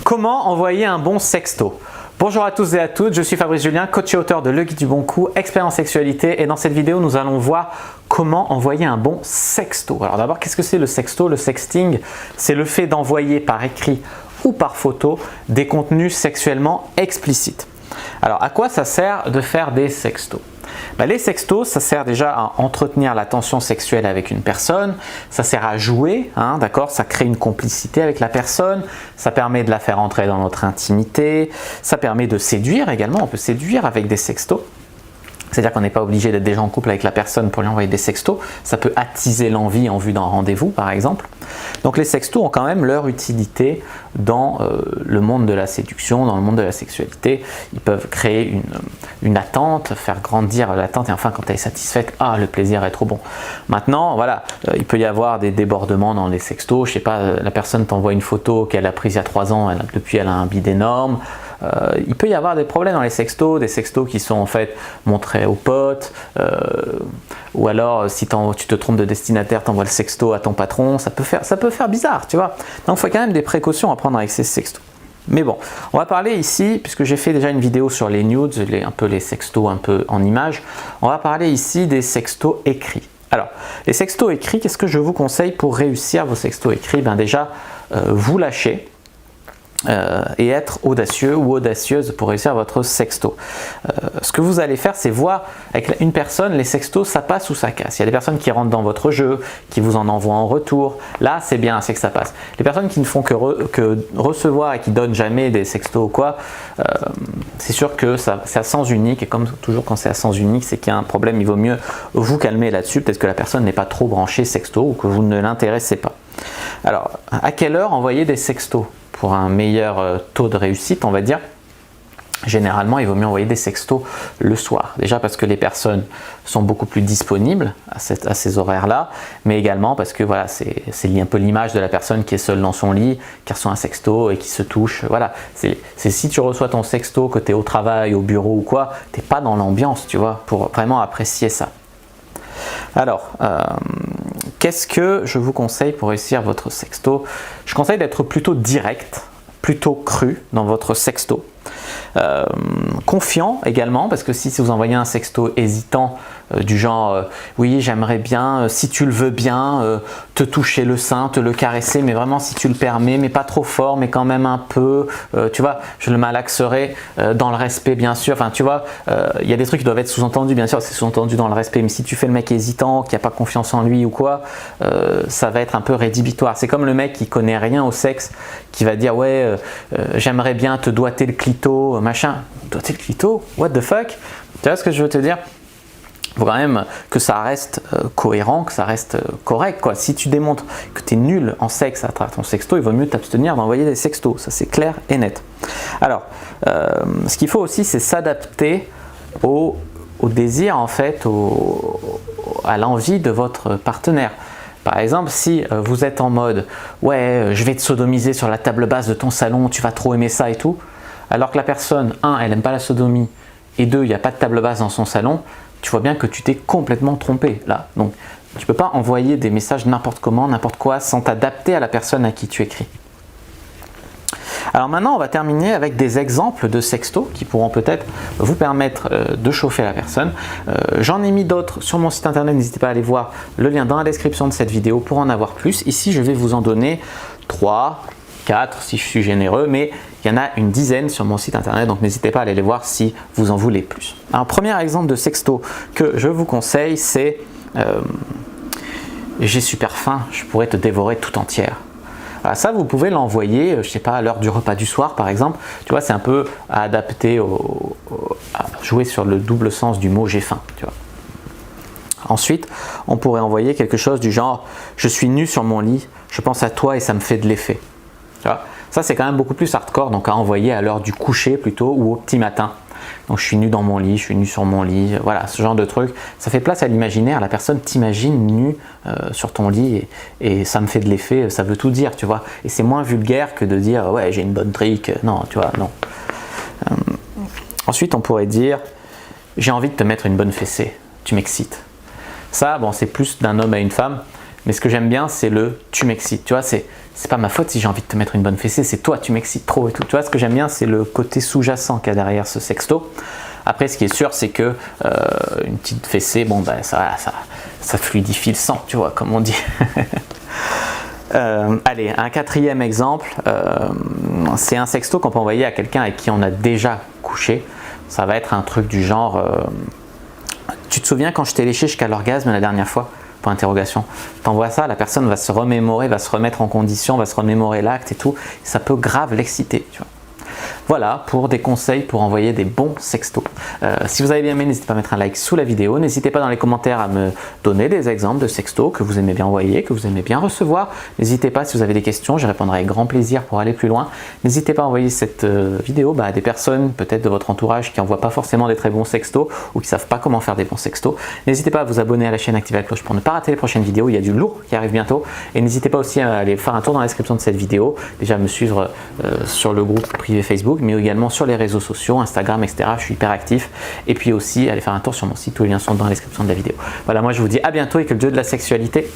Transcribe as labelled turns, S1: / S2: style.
S1: Comment envoyer un bon sexto? Bonjour à tous et à toutes, je suis Fabrice Julien, coach et auteur de Le Guide du Bon Coup, expert en sexualité, et dans cette vidéo nous allons voir comment envoyer un bon sexto. Alors d'abord, qu'est-ce que c'est le sexto? Le sexting, c'est le fait d'envoyer par écrit ou par photo des contenus sexuellement explicites. Alors à quoi ça sert de faire des sextos? Les sextos, ça sert déjà à entretenir la tension sexuelle avec une personne, ça sert à jouer, d'accord, ça crée une complicité avec la personne, ça permet de la faire entrer dans notre intimité, ça permet de séduire également, on peut séduire avec des sextos. C'est-à-dire qu'on n'est pas obligé d'être déjà en couple avec la personne pour lui envoyer des sextos. Ça peut attiser l'envie en vue d'un rendez-vous, par exemple. Donc les sextos ont quand même leur utilité dans le monde de la séduction, dans le monde de la sexualité. Ils peuvent créer une attente, faire grandir l'attente, et enfin quand elle est satisfaite, le plaisir est trop bon. Maintenant, voilà, il peut y avoir des débordements dans les sextos. Je sais pas, la personne t'envoie une photo qu'elle a prise il y a 3 ans, depuis elle a un bide énorme. Il peut y avoir des problèmes dans les sextos, des sextos qui sont en fait montrés aux potes, ou alors si tu te trompes de destinataire, tu envoies le sexto à ton patron, ça peut faire bizarre, tu vois. Donc il faut quand même des précautions à prendre avec ces sextos. Mais bon, on va parler ici, puisque j'ai fait déjà une vidéo sur les nudes, un peu les sextos un peu en images, on va parler ici des sextos écrits. Alors, les sextos écrits, qu'est-ce que je vous conseille pour réussir vos sextos écrits? Déjà, vous lâchez. Et être audacieux ou audacieuse pour réussir votre sexto. Ce que vous allez faire, c'est voir avec une personne, les sextos, ça passe ou ça casse. Il y a des personnes qui rentrent dans votre jeu, qui vous en envoient en retour. Là, c'est bien, c'est que ça passe. Les personnes qui ne font que recevoir et qui donnent jamais des sextos ou quoi, c'est sûr que c'est à sens unique. Et comme toujours quand c'est à sens unique, c'est qu'il y a un problème. Il vaut mieux vous calmer là-dessus. Peut-être que la personne n'est pas trop branchée sexto ou que vous ne l'intéressez pas. Alors, à quelle heure envoyer des sextos? Pour un meilleur taux de réussite, on va dire, généralement, il vaut mieux envoyer des sextos le soir. Déjà parce que les personnes sont beaucoup plus disponibles à ces horaires-là, mais également parce que voilà, c'est un peu l'image de la personne qui est seule dans son lit, qui reçoit un sexto et qui se touche. Voilà, c'est si tu reçois ton sexto, que tu es au travail, au bureau ou quoi, tu n'es pas dans l'ambiance, tu vois, pour vraiment apprécier ça. Alors, qu'est-ce que je vous conseille pour réussir votre sexto? Je conseille d'être plutôt direct, plutôt cru dans votre sexto. Confiant également, parce que si vous envoyez un sexto hésitant, du genre oui j'aimerais bien, si tu le veux bien, te toucher le sein, te le caresser, mais vraiment si tu le permets, mais pas trop fort, mais quand même un peu, tu vois, je le malaxerai dans le respect bien sûr, enfin tu vois, il y a des trucs qui doivent être sous-entendus, bien sûr c'est sous-entendu dans le respect, mais si tu fais le mec hésitant, qui n'a pas confiance en lui ou quoi, ça va être un peu rédhibitoire. C'est comme le mec qui connaît rien au sexe, qui va dire ouais j'aimerais bien te doigter le clito, machin, doigter le clito, what the fuck, tu vois ce que je veux te dire? Il faut quand même que ça reste cohérent, que ça reste correct, quoi. Si tu démontres que tu es nul en sexe à travers ton sexto, il vaut mieux t'abstenir d'envoyer des sextos, ça c'est clair et net. Alors, ce qu'il faut aussi, c'est s'adapter au désir, en fait, à l'envie de votre partenaire. Par exemple, si vous êtes en mode « ouais, je vais te sodomiser sur la table basse de ton salon, tu vas trop aimer ça et tout », alors que la personne, 1, elle n'aime pas la sodomie, et 2, il n'y a pas de table basse dans son salon, tu vois bien que tu t'es complètement trompé là. Donc, tu ne peux pas envoyer des messages n'importe comment, n'importe quoi, sans t'adapter à la personne à qui tu écris. Alors maintenant, on va terminer avec des exemples de sextos qui pourront peut-être vous permettre de chauffer la personne. J'en ai mis d'autres sur mon site internet, n'hésitez pas à aller voir le lien dans la description de cette vidéo pour en avoir plus. Ici, je vais vous en donner 3, 4 si je suis généreux, mais il y en a une dizaine sur mon site internet, donc n'hésitez pas à aller les voir si vous en voulez plus. Un premier exemple de sexto que je vous conseille, c'est j'ai super faim, je pourrais te dévorer tout entière. Alors ça, vous pouvez l'envoyer, je sais pas, à l'heure du repas du soir par exemple. Tu vois, c'est un peu à adapter, à jouer sur le double sens du mot j'ai faim. Tu vois. Ensuite, on pourrait envoyer quelque chose du genre je suis nu sur mon lit, je pense à toi et ça me fait de l'effet. Tu vois. Ça, c'est quand même beaucoup plus hardcore, donc à envoyer à l'heure du coucher plutôt ou au petit matin. Donc je suis nu dans mon lit, je suis nu sur mon lit, voilà, ce genre de truc. Ça fait place à l'imaginaire, la personne t'imagine nu sur ton lit et ça me fait de l'effet, ça veut tout dire, tu vois. Et c'est moins vulgaire que de dire ouais j'ai une bonne trique, non, tu vois, non. Ensuite on pourrait dire j'ai envie de te mettre une bonne fessée, tu m'excites. Ça, bon, c'est plus d'un homme à une femme, mais ce que j'aime bien c'est le tu m'excites, tu vois, c'est c'est pas ma faute si j'ai envie de te mettre une bonne fessée, c'est toi, tu m'excites trop et tout. Tu vois, ce que j'aime bien, c'est le côté sous-jacent qu'il y a derrière ce sexto. Après, ce qui est sûr, c'est que une petite fessée, bon, ben, ça fluidifie le sang, tu vois, comme on dit. Allez, un quatrième exemple, c'est un sexto qu'on peut envoyer à quelqu'un avec qui on a déjà couché. Ça va être un truc du genre, tu te souviens quand je t'ai léché jusqu'à l'orgasme la dernière fois? Pour interrogation. T'envoies ça, la personne va se remémorer, va se remettre en condition, va se remémorer l'acte et tout. Ça peut grave l'exciter, tu vois. Voilà pour des conseils pour envoyer des bons sextos. Si vous avez bien aimé, n'hésitez pas à mettre un like sous la vidéo. N'hésitez pas dans les commentaires à me donner des exemples de sextos que vous aimez bien envoyer, que vous aimez bien recevoir. N'hésitez pas si vous avez des questions, j'y répondrai avec grand plaisir pour aller plus loin. N'hésitez pas à envoyer cette vidéo à des personnes peut-être de votre entourage qui n'envoient pas forcément des très bons sextos ou qui ne savent pas comment faire des bons sextos. N'hésitez pas à vous abonner à la chaîne, activer la cloche pour ne pas rater les prochaines vidéos. Il y a du lourd qui arrive bientôt. Et n'hésitez pas aussi à aller faire un tour dans la description de cette vidéo. Déjà à me suivre sur le groupe privé Facebook, mais également sur les réseaux sociaux, Instagram, etc. Je suis hyper actif. Et puis aussi, allez faire un tour sur mon site, tous les liens sont dans la description de la vidéo. Voilà, moi je vous dis à bientôt et que le dieu de la sexualité